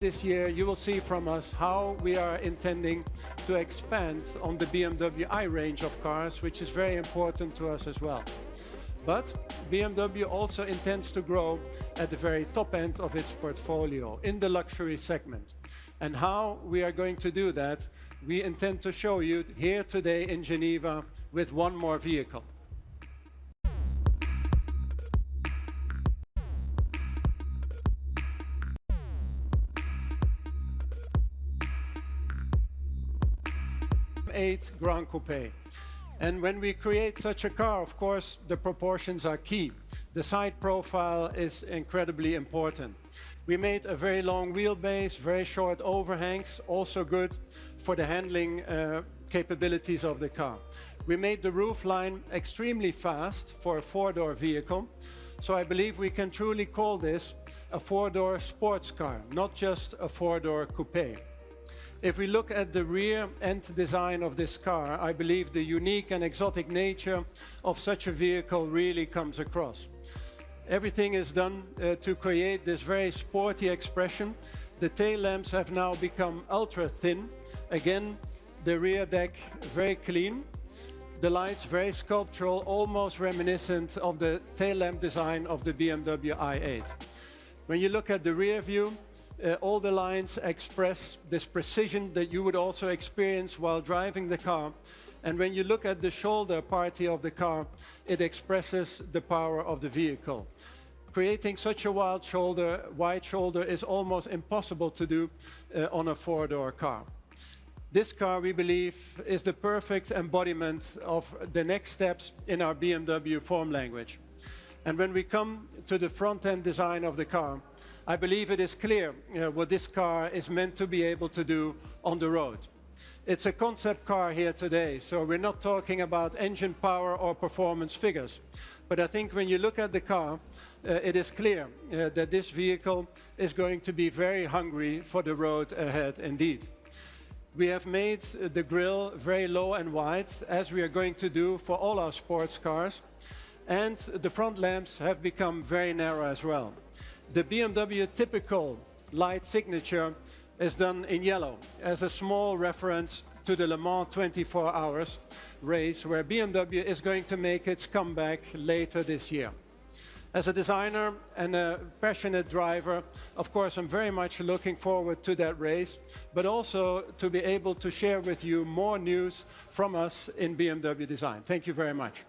This year, you will see from us how we are intending to expand on the BMW i range of cars, which is very important to us as well. But BMW also intends to grow at the very top end of its portfolio in the luxury segment. And how we are going to do that, we intend to show you here today in Geneva with one more vehicle. Gran Coupé. And when we create such a car, of course, the proportions are key. The side profile is incredibly important. We made a very long wheelbase, very short overhangs, also good for the handling capabilities of the car. We made the roofline extremely fast for a four-door vehicle, so I believe we can truly call this a four-door sports car, not just a four-door coupe. If we look at the rear end design of this car, I believe the unique and exotic nature of such a vehicle really comes across. Everything is done to create this very sporty expression. The tail lamps have now become ultra thin. Again, the rear deck very clean. The lights very sculptural, almost reminiscent of the tail lamp design of the BMW i8. When you look at the rear view, all the lines express this precision that you would also experience while driving the car. And when you look at the shoulder party of the car, it expresses the power of the vehicle. Creating such a wide shoulder is almost impossible to do on a four-door car. This car, we believe, is the perfect embodiment of the next steps in our BMW form language. And when we come to the front-end design of the car, I believe it is clear what this car is meant to be able to do on the road. It's a concept car here today, so we're not talking about engine power or performance figures. But I think when you look at the car, it is clear that this vehicle is going to be very hungry for the road ahead indeed. We have made the grille very low and wide, as we are going to do for all our sports cars. And the front lamps have become very narrow as well. The BMW typical light signature is done in yellow as a small reference to the Le Mans 24 hours race, where BMW is going to make its comeback later this year. As a designer and a passionate driver, of course, I'm very much looking forward to that race, but also to be able to share with you more news from us in BMW Design. Thank you very much.